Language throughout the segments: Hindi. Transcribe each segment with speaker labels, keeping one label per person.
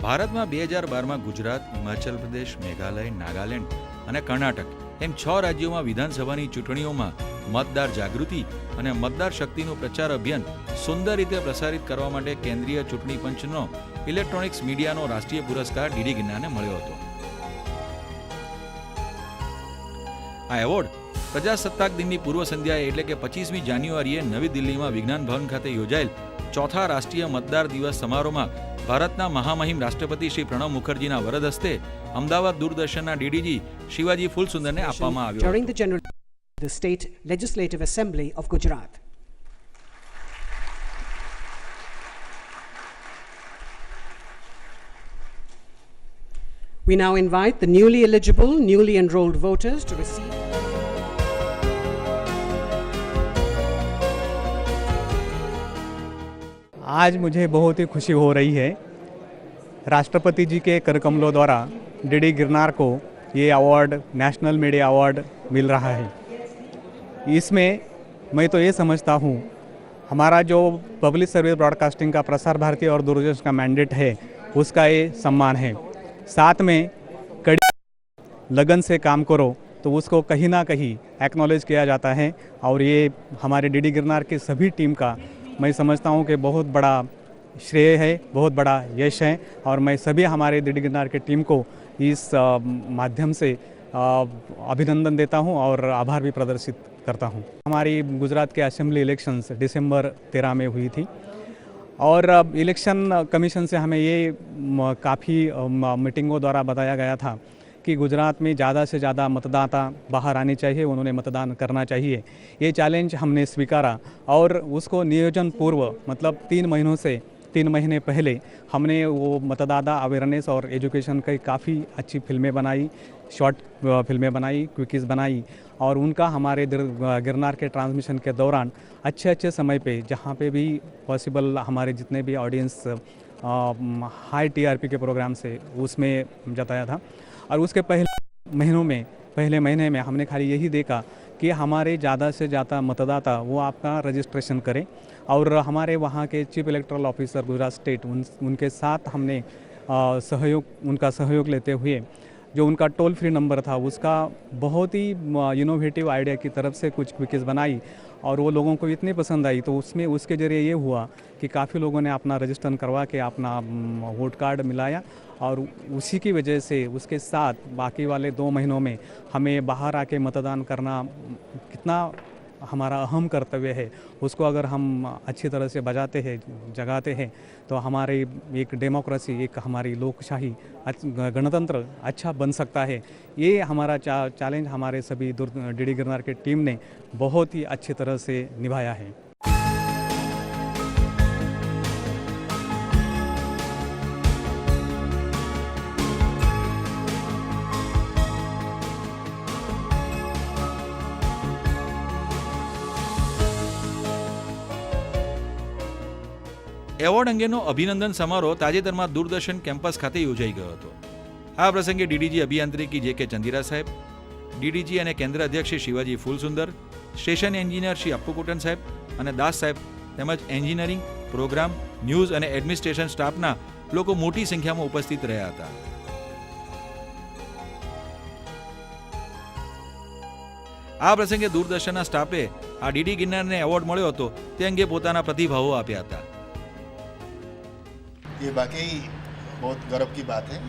Speaker 1: ભારતમાં 2012માં ગુજરાત, હિમાચલ પ્રદેશ, મેઘાલય, નાગાલેન્ડ અને કર્ણાટક એમ 6 રાજ્યોમાં વિધાનસભાની ચૂંટણીઓમાં મતદાર જાગૃતિ અને મતદાર શક્તિનું પ્રચાર અભિયાન સુંદર રીતે પ્રસારિત કરવા માટે કેન્દ્રીય ચૂંટણી પંચનો ઇલેક્ટ્રોનિક્સ મીડિયાનો રાષ્ટ્રીય પુરસ્કાર ડીડી ગિરનારને મળ્યો હતો. આ એવોર્ડ પ્રજાસત્તાક દિનની પૂર્વ સંધ્યાએ એટલે કે 25મી જાન્યુઆરીએ નવી દિલ્હીમાં વિજ્ઞાન ભવન ખાતે યોજાયેલ ચોથા રાષ્ટ્રીય મતદાર દિવસ સમારોહમાં ભારતના મહામહિમ રાષ્ટ્રપતિ શ્રી પ્રણવ મુખર્જીના વરદ હસ્તે અમદાવાદ દૂરદર્શનના ડીડીજી શિવાજી ફૂલસુંદરને આપવામાં આવ્યો.
Speaker 2: During the general the State Legislative Assembly of Gujarat. We now invite the newly eligible, newly enrolled voters to receive.
Speaker 3: आज मुझे बहुत ही खुशी हो रही है. राष्ट्रपति जी के करकमलों द्वारा डीडी गिरनार को ये अवार्ड, नेशनल मीडिया अवार्ड मिल रहा है. इसमें मैं तो ये समझता हूँ हमारा जो पब्लिक सर्विस ब्रॉडकास्टिंग का प्रसार भारती और दूरदर्शन का मैंडेट है उसका ये सम्मान है. साथ में कड़ी लगन से काम करो तो उसको कहीं ना कहीं एक्नॉलेज किया जाता है. और ये हमारे डीडी गिरनार के सभी टीम का मैं समझता हूँ कि बहुत बड़ा श्रेय है, बहुत बड़ा यश है. और मैं सभी हमारे डीडी गिरनार के टीम को इस माध्यम से अभिनंदन देता हूँ और आभार भी प्रदर्शित करता हूँ. हमारी गुजरात के असेंबली इलेक्शंस दिसंबर 13 में हुई थी और इलेक्शन कमीशन से हमें ये काफ़ी मीटिंगों द्वारा बताया गया था कि गुजरात में ज़्यादा से ज़्यादा मतदाता बाहर आने चाहिए, उन्होंने मतदान करना चाहिए. ये चैलेंज हमने स्वीकारा और उसको नियोजन पूर्व मतलब 3 महीने पहले हमने वो मतदाता अवेयरनेस और एजुकेशन की काफ़ी अच्छी फिल्में बनाई, शॉर्ट फिल्में बनाई, क्विकीज़ बनाई. और उनका हमारे गिरनार के ट्रांसमिशन के दौरान अच्छे समय पे जहाँ पे भी पॉसिबल हमारे जितने भी ऑडियंस हाई टीआरपी के प्रोग्राम से उसमें जताया था. और उसके पहले महीने में हमने खाली यही देखा कि हमारे ज़्यादा से ज़्यादा मतदाता वो आपका रजिस्ट्रेशन करें. और हमारे वहाँ के chief electoral officer Gujarat state उनके साथ हमने उनका सहयोग लेते हुए जो उनका टोल फ्री नंबर था उसका बहुत ही इनोवेटिव आइडिया की तरफ से कुछ क्विकीज़ बनाई और वो लोगों को इतनी पसंद आई. तो उसमें उसके ज़रिए ये हुआ कि काफ़ी लोगों ने अपना रजिस्टर करवा के अपना वोट कार्ड मिलाया. और उसी की वजह से उसके साथ बाकी वाले 2 महीनों में हमें बाहर आके मतदान करना कितना हमारा अहम कर्तव्य है उसको अगर हम अच्छी तरह से जगाते हैं तो हमारी एक डेमोक्रेसी, एक हमारी लोकशाही, गणतंत्र अच्छा बन सकता है. ये हमारा चैलेंज हमारे सभी डीडी गिरनार के टीम ने बहुत ही अच्छी तरह से निभाया है.
Speaker 1: એવોર્ડ અંગેનો અભિનંદન સમારોહ તાજેતરમાં દૂરદર્શન કેમ્પસ ખાતે યોજાઈ ગયો હતો. આ પ્રસંગે ડીડીજી અભિયાંત્રિકી જે કે ચંદીરા સાહેબ, ડીડીજી અને કેન્દ્ર અધ્યક્ષ શ્રી શિવાજી ફૂલસુંદર, સ્ટેશન એન્જિનિયર શ્રી અપ્પુકુટન સાહેબ અને દાસ સાહેબ તેમજ એન્જિનિયરિંગ, પ્રોગ્રામ, ન્યૂઝ અને એડમિનિસ્ટ્રેશન સ્ટાફના લોકો મોટી સંખ્યામાં ઉપસ્થિત રહ્યા હતા. આ પ્રસંગે દૂરદર્શનના સ્ટાફે આ ડીડી ગિરનારને એવોર્ડ મળ્યો હતો તે અંગે પોતાના પ્રતિભાવો આપ્યા હતા.
Speaker 4: ये वाकई बहुत गर्व की बात है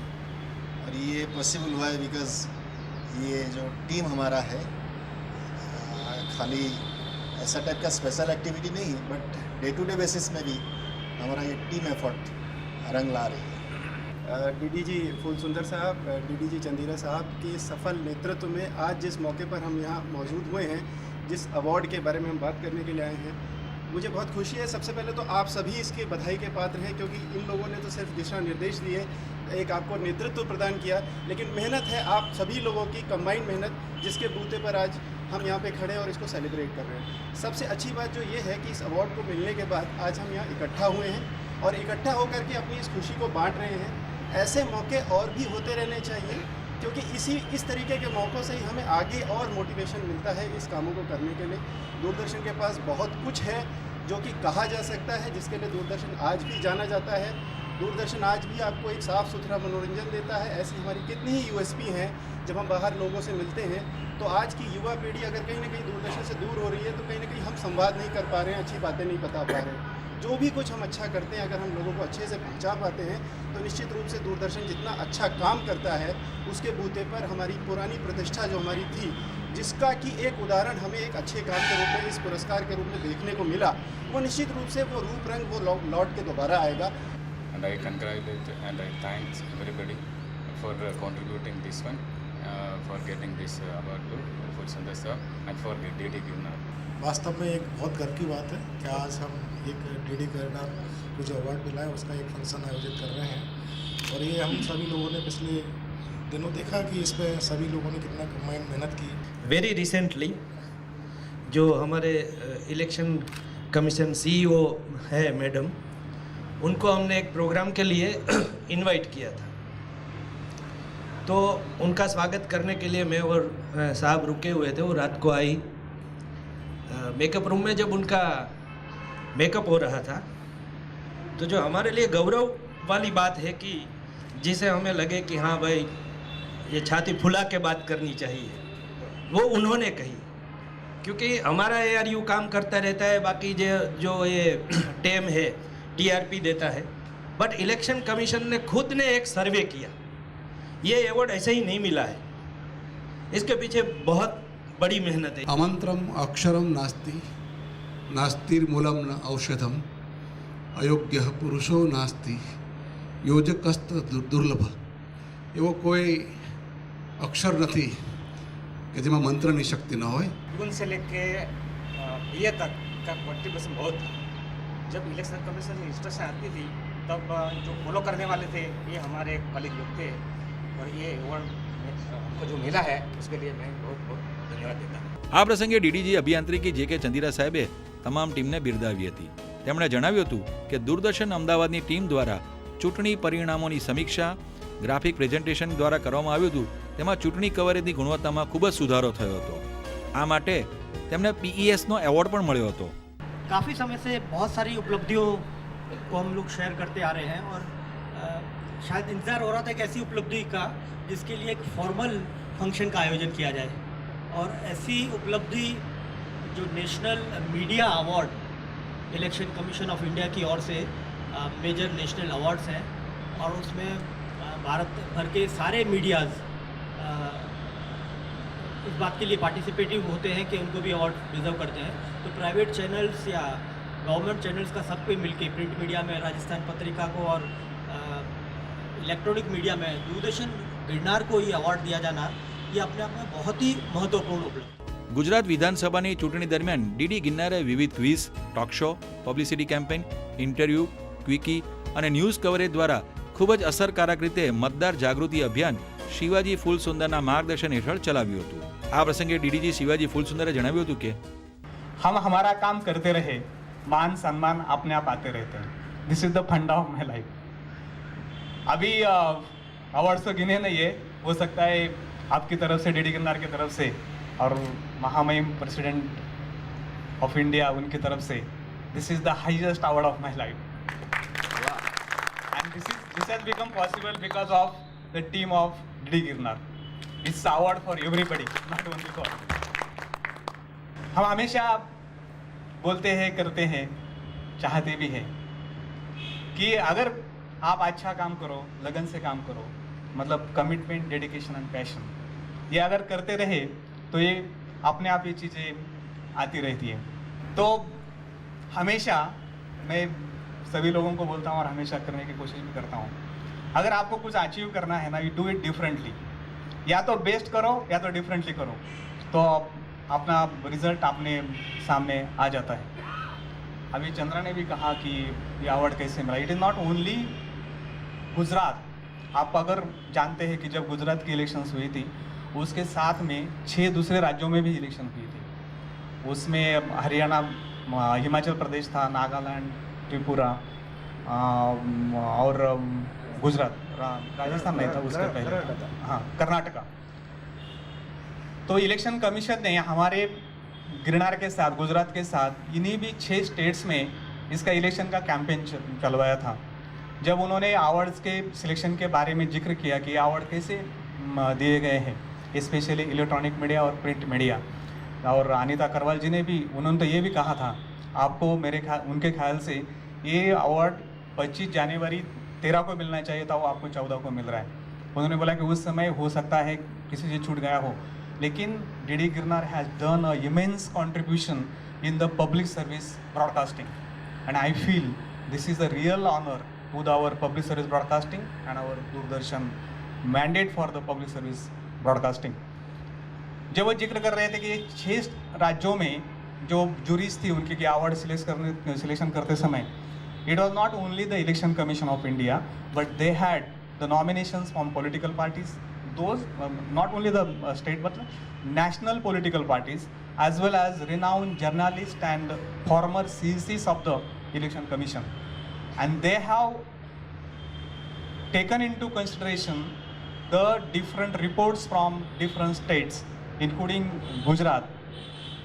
Speaker 4: और ये पॉसिबल हुआ है बिकॉज़ ये जो टीम हमारा है खाली ऐसा टाइप का स्पेशल एक्टिविटी नहीं है but day to day basis में भी हमारा ये टीम एफर्ट रंग ला रही है.
Speaker 5: डीडीजी फूलसुंदर साहब, डीडीजी चंदीरा साहब के सफल नेतृत्व में आज जिस मौके पर हम यहाँ मौजूद हुए हैं, जिस अवार्ड के बारे में हम बात करने के लिए आए हैं, मुझे बहुत खुशी है. सबसे पहले तो आप सभी इसके बधाई के पात्र हैं क्योंकि इन लोगों ने तो सिर्फ दिशा निर्देश दिए, एक आपको नेतृत्व प्रदान किया, लेकिन मेहनत है आप सभी लोगों की कंबाइंड मेहनत जिसके बूते पर आज हम यहाँ पे खड़े हैं और इसको सेलिब्रेट कर रहे हैं. सबसे अच्छी बात जो ये है कि इस अवार्ड को मिलने के बाद आज हम यहाँ इकट्ठा हुए हैं और इकट्ठा होकर के अपनी इस खुशी को बांट रहे हैं. ऐसे मौके और भी होते रहने चाहिए क्योंकि इस तरीके के मौक़ों से ही हमें आगे और मोटिवेशन मिलता है इस कामों को करने के लिए. दूरदर्शन के पास बहुत कुछ है जो कि कहा जा सकता है, जिसके लिए दूरदर्शन आज भी जाना जाता है. दूरदर्शन आज भी आपको एक साफ़ सुथरा मनोरंजन देता है। ऐसी हमारी कितनी ही यूएसपी हैं जब हम बाहर लोगों से मिलते हैं। तो आज की युवा पीढ़ी अगर कहीं ना कहीं दूरदर्शन से दूर हो रही है तो कहीं ना कहीं हम संवाद नहीं कर पा रहे हैं, अच्छी बातें नहीं बता पा रहे हैं। जो भी कुछ हम अच्छा करते हैं अगर हम लोगों को अच्छे से पहुंचा पाते हैं तो निश्चित रूप से दूरदर्शन जितना अच्छा काम करता है उसके बूते पर हमारी पुरानी प्रतिष्ठा जो हमारी थी, जिसका कि एक उदाहरण हमें एक अच्छे काम के रूप में इस पुरस्कार के रूप में देखने को मिला, वो निश्चित रूप से वो रूप रंग वो लौट के दोबारा आएगा।
Speaker 6: And I congratulate and I thank everybody for contributing this one, for getting this award to Fulsundar sir and for DD Girnar.
Speaker 7: वास्तव में एक बहुत गर्व की बात है कि आज हम एक DD गिरनार को जो अवार्ड मिला है उसका एक फंक्शन आयोजित कर रहे हैं। और ये हम सभी लोगों ने पिछले दिनों देखा कि इसमें सभी लोगों ने कितना मेहनत की।
Speaker 8: वेरी रिसेंटली जो हमारे इलेक्शन कमीशन CEO है मैडम, उनको हमने एक प्रोग्राम के लिए इनवाइट किया था। तो उनका स्वागत करने के लिए मैं और साहब रुके हुए थे। वो रात को आई, मेकअप रूम में जब उनका मेकअप हो रहा था तो जो हमारे लिए गौरव वाली बात है कि जिसे हमें लगे कि हाँ भाई ये छाती फुला के बात करनी चाहिए, वो उन्होंने कही। क्योंकि हमारा ARU काम करता रहता है, बाकी जो ये टेम है TRP देता है, बट इलेक्शन कमीशन ने खुद ने एक सर्वे किया। ये अवार्ड ऐसे ही नहीं मिला है, इसके पीछे बहुत बड़ी मेहनत है।
Speaker 9: अमंत्रम अक्षरम नास्ति नास्तिर्मूलम न औषधम अयोग्य पुरुषो नास्ति योजकस्त दुर्लभ। एवो कोई अक्षर नहीं कि जिसमें मंत्र की शक्ति न हो।
Speaker 10: जून से लेके ये तक का 40% बहुत था। जब इलेक्शन कमीशन की इंस्ट्रक्शन आती थी तब जो फॉलो करने वाले थे ये हमारे कलीग लोग थे, और ये अवार्ड हमको जो मिला है उसके लिए मैं बहुत बहुत ધન્યવાદ દેતા।
Speaker 1: આ પ્રસંગે ડીડીજી અભિયાંત્રિકી જે કે ચંદીરા સાહેબે તમામ ટીમને બિરદાવી હતી। તેમણે જણાવ્યું હતું કે દૂરદર્શન અમદાવાદની ટીમ દ્વારા ચૂંટણી પરિણામોની સમીક્ષા ગ્રાફિક પ્રેઝન્ટેશન દ્વારા કરવામાં આવ્યું હતું, તેમાં ચૂંટણી કવરેજની ગુણવત્તામાં ખૂબ જ સુધારો થયો હતો। આ માટે તેમને PESનો એવોર્ડ પણ મળ્યો હતો।
Speaker 11: काफ़ी समय से बहुत सारी उपलब्धियों को हम लोग शेयर करते आ रहे हैं और शायद इंतज़ार हो रहा था कि ऐसी उपलब्धि का जिसके लिए एक फॉर्मल फंक्शन का आयोजन किया जाए। और ऐसी उपलब्धि जो national media award election commission of India की ओर से मेजर नेशनल अवार्ड्स हैं, और उसमें भारत भर के सारे मीडियाज़ इस बात के लिए पार्टिसिपेटिव होते हैं कि उनको भी अवार्ड डिज़र्व करते हैं। तो प्राइवेट चैनल्स या गवर्नमेंट चैनल्स का सब कोई मिलके, प्रिंट मीडिया में राजस्थान पत्रिका को और इलेक्ट्रॉनिक मीडिया में दूरदर्शन गिरनार को ये अवार्ड दिया जाना, ये अपने आप में बहुत ही महत्वपूर्ण उपलब्धि।
Speaker 1: ગુજરાત વિધાનસભાની ચૂંટણી દરમિયાન ડીડી ગિરનારે વિવિધ quiz, talk show, publicity campaign, interview, quickie અને ન્યૂઝ કવરેજ દ્વારા ખૂબ જ અસરકારક રીતે મતદાર જાગૃતિ અભિયાન શિવાજી ફૂલસુંદરના માર્ગદર્શન હેઠળ ચલાવ્યું હતું। આ પ્રસંગે ડીડીજી શિવાજી ફૂલસુંદરે જણાવ્યું હતું કે
Speaker 3: हम हमारा काम करते रहे, मान सम्मान अपने आप आते रहते हैं। दिस इज द फंडा ऑफ माई लाइफ। अभी अवार्ड्स तो गिने नहीं है, हो सकता है आपकी तरफ से, DD गिरनार की तरफ से और महामहिम प्रेसिडेंट ऑफ इंडिया उनकी तरफ से, this is the highest award of my life. And this has become possible because of the team of DD Girnar. It's award for everybody, not only for. हम हमेशा बोलते हैं, करते हैं, चाहते भी हैं कि अगर आप अच्छा काम करो, लगन से काम करो, मतलब कमिटमेंट, डेडिकेशन एंड पैशन, ये अगर करते रहे तो ये अपने आप ये चीज़ें आती रहती है। तो हमेशा मैं सभी लोगों को बोलता हूँ और हमेशा करने की कोशिश भी करता हूँ, अगर आपको कुछ अचीव करना है ना, यू डू इट डिफरेंटली। या तो बेस्ट करो या तो डिफरेंटली करो, तो अपना रिजल्ट अपने सामने आ जाता है। अभी चंद्रा ने भी कहा कि ये अवार्ड कैसे मिला। It is not only Gujarat. आप अगर जानते हैं कि जब गुजरात की इलेक्शंस हुई थी उसके साथ में 6 दूसरे राज्यों में भी इलेक्शन हुई थी। उसमें हरियाणा, हिमाचल प्रदेश था, नागालैंड, त्रिपुरा और गुजरात, राजस्थान नहीं था उसके पहले, हाँ कर्नाटका। तो इलेक्शन कमीशन ने हमारे गिरनार के साथ, गुजरात के साथ, इन्हीं भी 6 स्टेट्स में इसका इलेक्शन का कैंपेन चलवाया था। जब उन्होंने अवार्ड्स के सिलेक्शन के बारे में जिक्र किया कि अवार्ड कैसे दिए गए हैं, स्पेशली इलेक्ट्रॉनिक मीडिया और प्रिंट मीडिया, और अनीता करवाल जी ने भी, उन्होंने तो ये भी कहा था आपको उनके ख्याल से ये अवार्ड 25 जनवरी 13 को मिलना चाहिए था, वो आपको 14 को मिल रहा है। उन्होंने बोला कि उस समय हो सकता है किसी से छूट गया हो, लेकिन DD Girnar has done a immense contribution in the public service broadcasting, and I feel this is the real honour with our public service broadcasting and our Doordarshan mandate for the public service broadcasting। जब वो जिक्र कर रहे थे कि 6 राज्यों में जो जूरीज थी उनके कि अवार्ड सिलेक्शन करते समय, it was not only the election commission of India but they had the nominations from political parties, those not only the state but national political parties as well as renowned journalists and former CECs of the election commission, and they have taken into consideration the different reports from different states including Gujarat।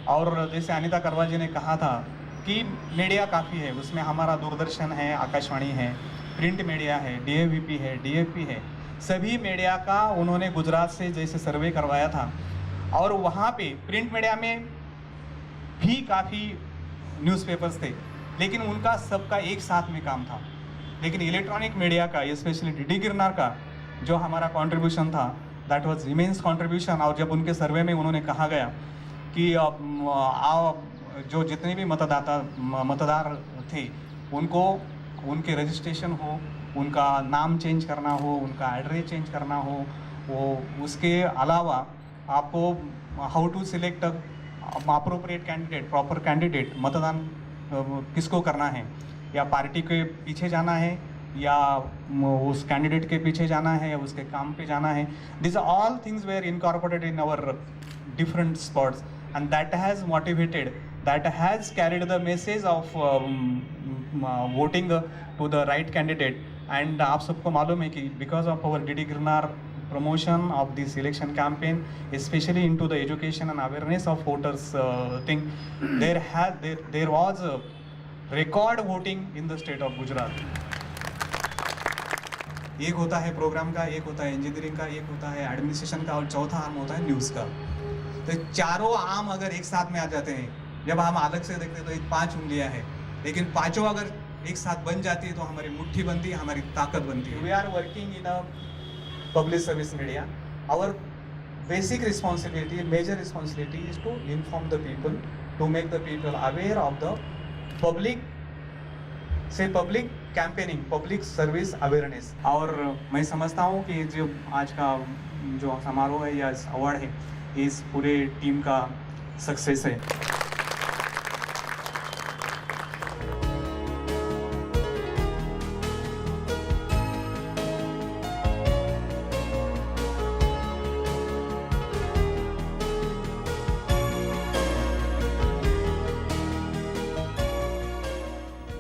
Speaker 3: और जैसे अनीता करवाल जी ने कहा था कि मीडिया काफ़ी है, उसमें हमारा दूरदर्शन है, आकाशवाणी है, प्रिंट मीडिया है, DAVP है, DAP है, सभी मीडिया का उन्होंने गुजरात से जैसे सर्वे करवाया था, और वहाँ पे प्रिंट मीडिया में भी काफ़ी न्यूज़पेपर्स थे, लेकिन उनका सबका एक साथ में काम था। लेकिन इलेक्ट्रॉनिक मीडिया का, स्पेशली डीडी गिरनार का जो हमारा कंट्रीब्यूशन था, दैट वाज इमेंस कंट्रीब्यूशन। और जब उनके सर्वे में उन्होंने कहा गया कि जो जितने भी मतदार थे उनको उनके रजिस्ट्रेशन हो, उनका नाम चेंज करना हो, उनका एड्रेस चेंज करना हो, वो उसके अलावा आपको how to select appropriate candidate, proper candidate, मतदान किसको करना है, या पार्टी के पीछे जाना है या उस कैंडिडेट के पीछे जाना है या उसके काम पे जाना है, this all things were incorporated in our different spots, and that has motivated, that has carried the message of voting to the right candidate. And आप सबको मालूम है कि because of our DD Girnar promotion of this election campaign, especially into the education and awareness of voters thing, there was a record voting in the state of Gujarat। एक होता है प्रोग्राम का, एक होता है इंजीनियरिंग का, एक होता है एडमिनिस्ट्रेशन का, और चौथा आर्म होता है न्यूज़ का। तो चारों आर्म अगर एक साथ में आ जाते हैं, जब हम अलग से देखते हैं तो एक 5 उंगलियां हैं, लेकिन पांचों अगर एक साथ बन जाती है तो हमारी मुट्ठी बनती है, हमारी ताकत बनती है। We are working in a public service media, our basic responsibility, major responsibility is to inform the people, to make the people aware of the public campaigning, public service awareness। और मैं समझता हूँ कि जो आज का जो समारोह है या अवार्ड है, इस पूरे टीम का सक्सेस है।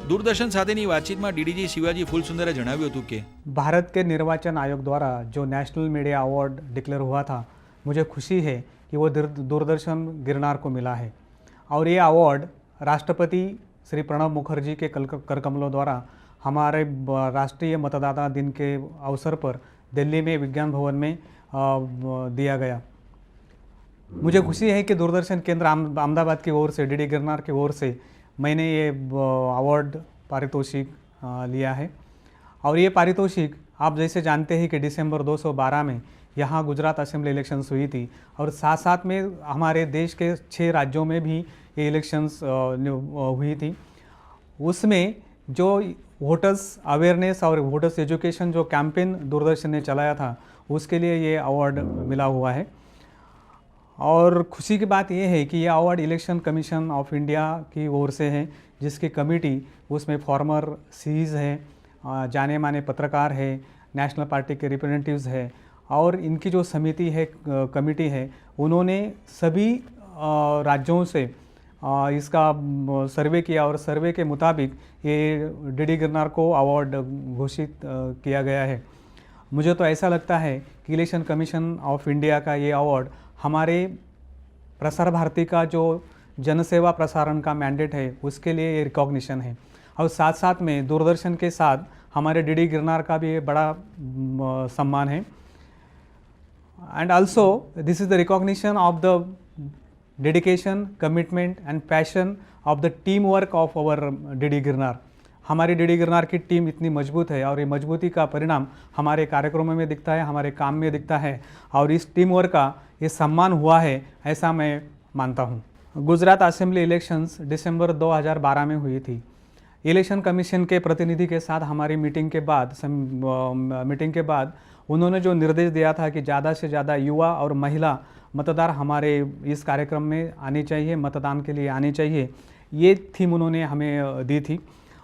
Speaker 1: દૂરદર્શન સાથેની વાતચીતમાં ડીડીજી શિવાજી ફૂલસુંદરે જણાવ્યું હતું કે
Speaker 3: भारत के निर्वाचन आयोग द्वारा जो नेशनल मीडिया अवार्ड डिक्लेयर हुआ था, मुझे खुशी है कि वो दूरदर्शन गिरनार को मिला है, और ये अवार्ड राष्ट्रपति श्री प्रणब मुखर्जी के करकमलों द्वारा हमारे राष्ट्रीय मतदाता दिन के अवसर पर दिल्ली में विज्ञान भवन में दिया गया। मुझे खुशी है कि दूरदर्शन केंद्र अहमदाबाद की ओर से, डीडी गिरनार की ओर से मैंने ये अवार्ड पारितोषिक लिया है। और ये पारितोषिक आप जैसे जानते हैं कि दिसंबर 2012 में यहाँ गुजरात असेंबली इलेक्शंस हुई थी, और साथ साथ में हमारे देश के 6 राज्यों में भी ये इलेक्शंस हुई थी। उसमें जो वोटर्स अवेयरनेस और वोटर्स एजुकेशन जो कैंपेन दूरदर्शन ने चलाया था, उसके लिए ये अवार्ड मिला हुआ है। और खुशी की बात यह है कि यह award election commission of India की ओर से है, जिसकी कमेटी उसमें फॉर्मर सीज है, जाने माने पत्रकार है, नेशनल पार्टी के रिप्रेजेंटेटिव्स है, और इनकी जो समिति है, कमेटी है, उन्होंने सभी राज्यों से इसका सर्वे किया, और सर्वे के मुताबिक ये डीडी गिरनार को अवार्ड घोषित किया गया है। मुझे तो ऐसा लगता है कि इलेक्शन कमीशन ऑफ इंडिया का ये अवार्ड हमारे प्रसार भारती का जो जनसेवा प्रसारण का मैंडेट है, उसके लिए ये रिकॉग्निशन है। और साथ साथ में दूरदर्शन के साथ हमारे डीडी गिरनार का भी ये बड़ा सम्मान है। And also this is the recognition of the dedication, commitment and passion of the teamwork of our DD Girnar. हमारी डीडी गिरनार की टीम इतनी मजबूत है और ये मजबूती का परिणाम हमारे कार्यक्रमों में दिखता है, हमारे काम में दिखता है और इस टीम वर्क का ये सम्मान हुआ है, ऐसा मैं मानता हूँ। गुजरात असेंबली इलेक्शंस दिसंबर 2012 में हुई थी। इलेक्शन कमीशन के प्रतिनिधि के साथ हमारी मीटिंग के बाद उन्होंने जो निर्देश दिया था कि ज़्यादा से ज़्यादा युवा और महिला मतदार हमारे इस कार्यक्रम में आने चाहिए, मतदान के लिए आने चाहिए, ये थीम उन्होंने हमें दी थी।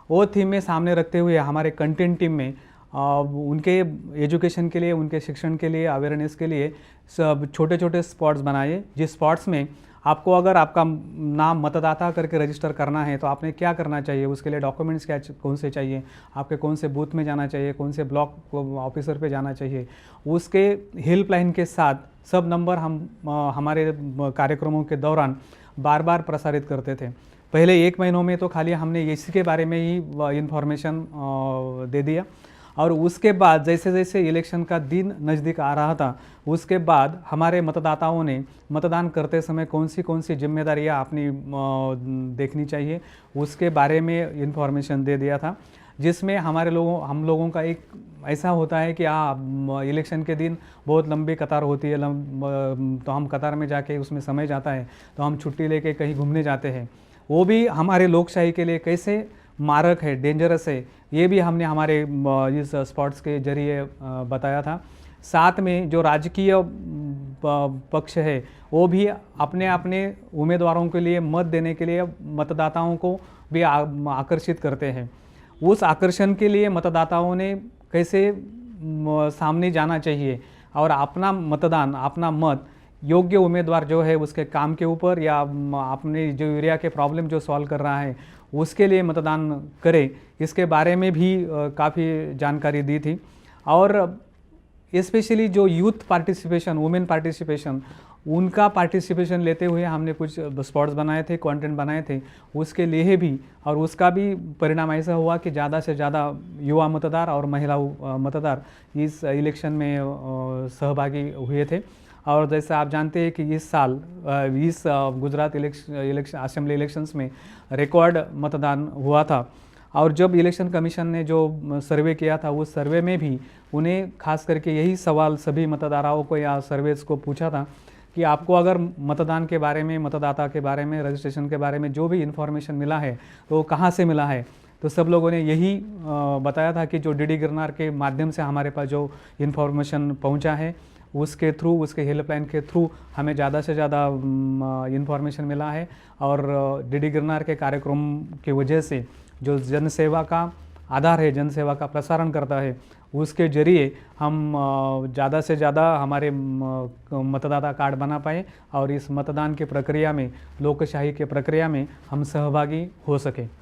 Speaker 3: वो थीम में सामने रखते हुए हमारे कंटेंट टीम में उनके एजुकेशन के लिए, उनके शिक्षण के लिए, अवेयरनेस के लिए सब छोटे छोटे स्पॉट्स बनाए, जिस स्पॉट्स में आपको अगर आपका नाम मतदाता करके रजिस्टर करना है तो आपने क्या करना चाहिए, उसके लिए डॉक्यूमेंट्स क्या कौन से चाहिए, आपके कौन से बूथ में जाना चाहिए, कौन से ब्लॉक ऑफिसर पे जाना चाहिए, उसके हेल्पलाइन के साथ सब नंबर हम हमारे कार्यक्रमों के दौरान बार बार प्रसारित करते थे। पहले 1 महीनों में तो खाली हमने इसी के बारे में ही इन्फॉर्मेशन दे दिया और उसके बाद जैसे जैसे इलेक्शन का दिन नज़दीक आ रहा था उसके बाद हमारे मतदाताओं ने मतदान करते समय कौन सी जिम्मेदारियां अपनी देखनी चाहिए उसके बारे में इन्फॉर्मेशन दे दिया था, जिसमें हम लोगों का एक ऐसा होता है कि इलेक्शन के दिन बहुत लंबी कतार होती है, तो हम कतार में जाके उसमें समय जाता है तो हम छुट्टी लेके कहीं घूमने जाते हैं, वो भी हमारे लोकशाही के लिए कैसे मारक है, डेंजरस है, ये भी हमने हमारे इस स्पॉट्स के जरिए बताया था। साथ में जो राजकीय पक्ष है वो भी अपने अपने उम्मीदवारों के लिए मत देने के लिए मतदाताओं को भी आकर्षित करते हैं। उस आकर्षण के लिए मतदाताओं ने कैसे सामने जाना चाहिए और अपना मतदान, अपना मत योग्य उम्मीदवार जो है उसके काम के ऊपर या अपने जो एरिया के प्रॉब्लम जो सॉल्व कर रहा है उसके लिए मतदान करें, इसके बारे में भी काफ़ी जानकारी दी थी। और स्पेशली जो यूथ पार्टिसिपेशन, वुमेन पार्टिसिपेशन, उनका पार्टिसिपेशन लेते हुए हमने कुछ स्पॉट्स बनाए थे, कंटेंट बनाए थे उसके लिए भी, और उसका भी परिणाम ऐसा हुआ कि ज़्यादा से ज़्यादा युवा मतदार और महिला मतदार इस इलेक्शन में सहभागी हुए थे। और जैसे आप जानते हैं कि इस साल इस गुजरात इलेक्शन असेंबली इलेक्शंस में रिकॉर्ड मतदान हुआ था और जब इलेक्शन कमीशन ने जो सर्वे किया था उस सर्वे में भी उन्हें खास करके यही सवाल सभी मतदाताओं को या सर्वेस को पूछा था कि आपको अगर मतदान के बारे में, मतदाता के बारे में, रजिस्ट्रेशन के बारे में जो भी इन्फॉर्मेशन मिला है तो कहाँ से मिला है, तो सब लोगों ने यही बताया था कि जो डीडी गिरनार के माध्यम से हमारे पास जो इन्फॉर्मेशन पहुँचा है उसके थ्रू, उसके हेल्पलाइन के थ्रू हमें ज़्यादा से ज़्यादा इन्फॉर्मेशन मिला है। और डीडी गिरनार के कार्यक्रम की वजह से जो जनसेवा का आधार है, जनसेवा का प्रसारण करता है, उसके जरिए हम ज़्यादा से ज़्यादा हमारे मतदाता कार्ड बना पाए और इस मतदान की प्रक्रिया में, लोकशाही के प्रक्रिया में हम सहभागी हो सके।